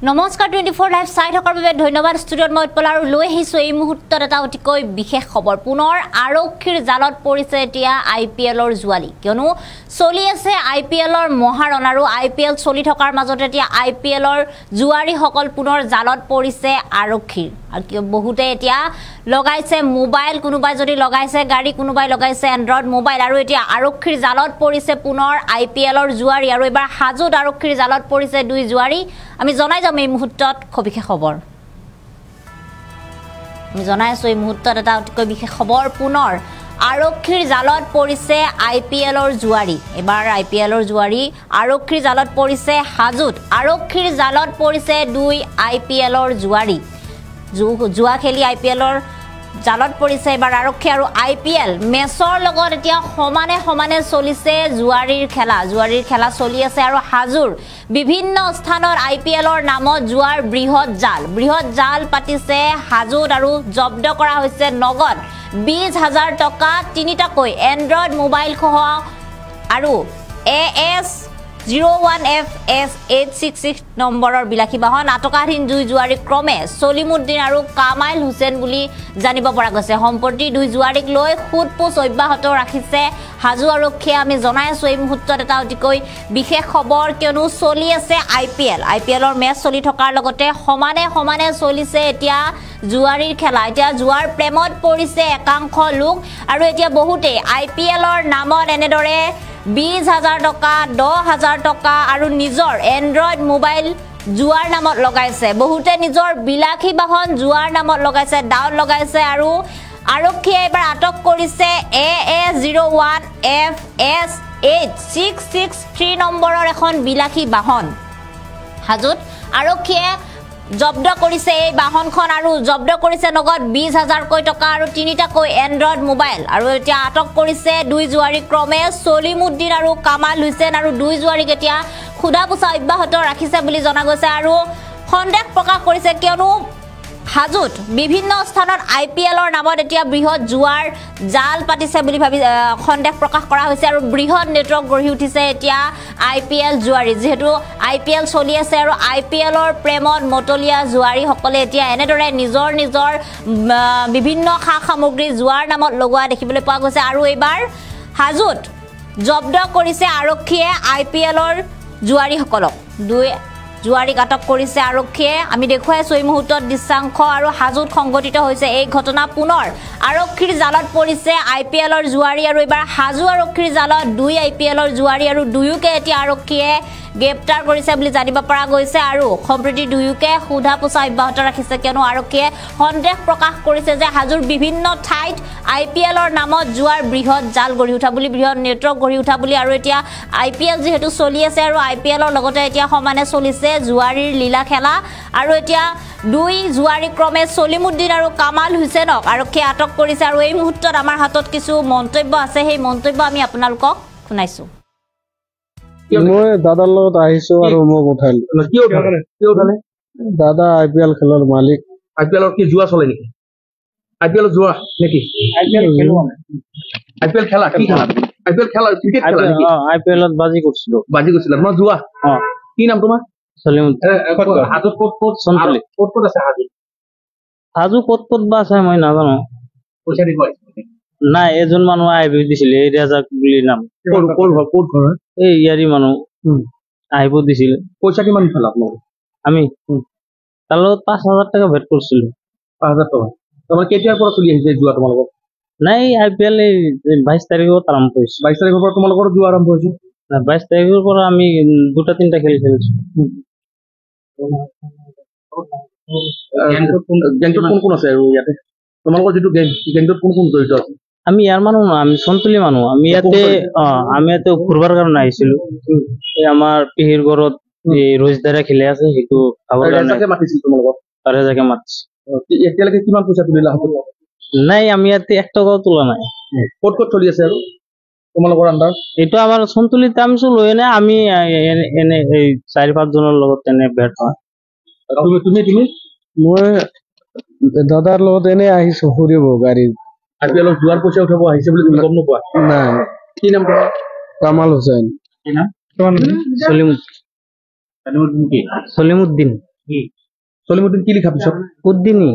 নমস্কাৰ 24 লাইভ চাই থকাৰ বাবে ধন্যবাদ ষ্টুডিঅ'ত মই উৎপল আৰু লৈ আহিছো এই মুহূৰ্তত এটা অতিকৈ বিশেষ খবৰ পুনৰ আৰক্ষীৰ জালত পৰিছে এতিয়া আইপিএলৰ জুৱালি কিয়নো চলি আছে আইপিএলৰ মহাৰণ আৰু আইপিএল চলি থকাৰ মাজতে এতিয়া আইপিএলৰ জুৱাৰীসকল পুনৰ জালত পৰিছে আৰক্ষীৰ আৰু বহুতে এতিয়া লগাইছে মোবাইল কোনোবাই যদি লগাইছে গাড়ী কোনোবাই লগাইছে এন্ড্ৰইড মোবাইল আৰু এতিয়া আৰক্ষীৰ জালত পৰিছে পুনৰ আইপিএলৰ জুৱাৰী আৰু এবাৰ হাজোত আৰক্ষীৰ জালত পৰিছে দুই জুৱাৰী আমি জনাই যাম এই মুহূৰ্তত বিশেষ খবৰ আমি জনাই আছো এই মুহূৰ্তত এটা অতিকৈ বিশেষ খবৰ পুনৰ আৰক্ষীৰ জালত পৰিছে আইপিএলৰ জুৱাৰী এবাৰ আইপিএলৰ জুৱাৰী আৰক্ষীৰ জালত পৰিছে হাজোত আৰক্ষীৰ জালত পৰিছে দুই আইপিএলৰ জুৱাৰী জুৱা খেলি আইপিএলৰ জালত পৰিছে এবাৰ আৰক্ষী আৰু আইপিএল মেচৰ লগত এতিয়া সমানে চলিছে জুৱাৰীৰ খেলা চলি আছে আৰু হাজোৰ বিভিন্ন স্থানত আইপিএলৰ নামত জুৱাৰ বৃহৎ জাল পাতিছে হাজোত আৰু জব্দ কৰা হৈছে নগদ 20,000 টকা তিনিটাকৈ এন্ড্ৰইড মোবাইল সহ আৰু AS01FS866 নম্বৰৰ বিলাসী বাহন আটকাধীন দুই জুৱাৰী ক্ৰমে সলিমুদ্দিন আৰু কামাইল হুছেইন বুলি জানিব পৰা গৈছে সম্প্ৰতি দুই জুৱাৰীক লৈ খুদপুছ অব্যাহত ৰাখিছে হাজো আৰক্ষীয়ে আমি জনাই আছো এই মুহূৰ্তত এটা অতিকৈ বিশেষ খবৰ কিয়নো চলি আছে আইপিএলৰ মেচ চলি থকাৰ লগতে সমানে চলিছে এতিয়া জুৱাৰীৰ খেলা এতিয়া জুৱাৰ প্ৰেমত পৰিছে একাংশ লোক আৰু এতিয়া বহুতে আইপিএলৰ নামত এনেদৰে 20,000 টকা 10,000 টকা আৰু নিজৰ এন্ড্ৰইড মোবাইল জুৱাৰ নামত লগাইছে বহুতে নিজৰ বিলাসী বাহন জুৱাৰ নামত লগাইছে ডাউন লগাইছে আৰু আৰক্ষীয়ে এবাৰ আটক কৰিছে AS01FS8663 নম্বৰৰ এখন বিলাসী বাহন হাজোত আৰক্ষীয়ে জব্দ কৰিছে এই বাহনখন আৰু জব্দ কৰিছে নগদ 20,000 টকা আৰু তিনিটাকৈ এন্ড্ৰইড মোবাইল আৰু এতিয়া আটক কৰিছে দুই জুৱাৰী ক্ৰমে সলিমুদ্দিন আৰু কামাল হুছেইন আৰু দুই জুৱাৰীক এতিয়া খুদাপোছা অব্যাহত ৰাখিছে বুলি জনা গৈছে আৰু সন্দেহ প্ৰকাশ কৰিছে কিয়নো হাজোত বিভিন্ন স্থানত আইপিএলৰ নামত এতিয়া বৃহৎ জুৱাৰ জাল পাতিছে বুলি ভাবি সন্দেহ প্ৰকাশ কৰা হৈছে আৰু বৃহৎ নেটৱৰ্ক গঢ়ি উঠিছে এতিয়া আইপিএল জুৱাৰী যেহেতু আইপিএল চলি আছে আৰু আইপিএলৰ প্ৰেমত মতলীয়া জুৱাৰীসকলে এতিয়া এনেদৰে নিজৰ বিভিন্ন সা সামগ্ৰী জুৱাৰ নামত লগোৱা দেখিবলৈ পোৱা গৈছে আৰু এইবাৰ হাজোত জব্দ কৰিছে আৰক্ষীয়ে আইপিএলৰ জুৱাৰীসকলক দুই জুৱাৰীক আটক কৰিছে আৰক্ষীয়ে আমি দেখুৱাই আছো এই মুহূৰ্তত দৃশ্যাংশ আৰু হাজোত সংঘটিত হৈছে এই ঘটনা পুনৰ আৰক্ষীৰ জালত পৰিছে আইপিএলৰ জুৱাৰী আৰু এবাৰ হাজো আৰক্ষীৰ জালত দুই আইপিএলৰ জুৱাৰী আৰু দুয়োকে এতিয়া আৰক্ষীয়ে গ্ৰেপ্তাৰ কৰিছে বুলি জানিব পৰা গৈছে আৰু সম্প্ৰতি দুয়োকে সোধাপোছা অব্যাহত ৰাখিছে কিয়নো আৰক্ষীয়ে সন্দেহ প্ৰকাশ কৰিছে যে হাজোৰ বিভিন্ন ঠাইত আইপিএলৰ নামত জুৱাৰ বৃহৎ জাল গঢ়ি উঠা বুলি বৃহৎ নেটৱৰ্ক গঢ়ি উঠা বুলি আৰু এতিয়া আইপিএল যেহেতু চলি আছে আৰু আইপিএলৰ লগতে এতিয়া সমানে চলিছে জুৱাৰীৰ লীলা খেলা আৰু এতিয়া দুই জুৱাৰী ক্ৰমে সলিমুদ্দিন আৰু কামাল হুছেইনক আৰক্ষীয়ে আটক কৰিছে আৰু এই মুহূৰ্তত আমাৰ হাতত কিছু মন্তব্য আছে সেই মন্তব্য আমি আপোনালোকক শুনাইছো মই দাদাৰ লগত আহিছো আৰু মোক উঠাইলো কি উঠালে দাদা আইপিএল খেলৰ মালিক আইপিএলৰ কি জুৱা চলে নেকি আইপিএল জুৱা নেকি আইপিএল খেলা কি খেলা আইপিএল খেলা ক্ৰিকেট খেলা নেকি আইপিএলত বাজি কৰিছিলো মই জুৱা কি নাম তোমাৰ হাজো ক'ত আছে হাজো ক'ত বা আছে মই নাজানো পইচা দিব নাই এজন মানুহ আহিব দিছিলে এই ৰাজাক বুলি নাম ক'ত ঘৰ এই ইয়াৰি মানুহ আহিব দিছিলে পইচা কিমান পালা আপোনালোকে আমি তাৰ লগত 5,000 টকা ভেট কৰিছিলো 5,000 টকা তোমাৰ কেতিয়াৰ পৰা চলি আহিছে জুৱা তোমালোকৰ নাই আইপিএল 22 তাৰিখত আৰম্ভ হৈছে 22 তাৰিখৰ পৰা তোমালোকৰ জুৱা আৰম্ভ হৈছে 22 তাৰিখৰ পৰা আমি 2-3টা খেল খেলিছো গেংটোত কোন আছে আৰু ইয়াতে তোমালোকৰ যিটো গেংটোত কোন জড়িত আছে আমি ইয়াৰ মানুহ আমি সন্তলি মানুহ আমি ইয়াতে ঘূৰবাৰ কাৰণে আহিছিলো এই আমাৰ পিহিৰ ঘৰত এই ৰজদাৰা খেলে আছে সেইটো খাবৰ কাৰণে মাতিছিল তোমালোকক ৰাজাকে মাতিছে এতিয়ালৈকে কিমান পইচা তুলিলা নাই আমি ইয়াতে 1 টকাও তোলা নাই ক'ত চলি আছে আৰু তোমালোকৰ আন্দাজ এইটো আমাৰ সন্তলিত আমি লৈ এনে আমি এনে এই 4-5 জনৰ লগত এনে বেট হয় তুমি মই দাদাৰ লগত এনে আহিছো ফুৰিব গাড়ীত আইপিএলৰ জুৱাৰ পইচা উঠাব আহিছে বুলি তুমি গম নোপোৱা নাই কি নাম তোমাৰ কামাল হুছেইন কি নাম সলিমুদ্দিন চলিমুদ্দিন কি লিখা পিছত উদ্দিনী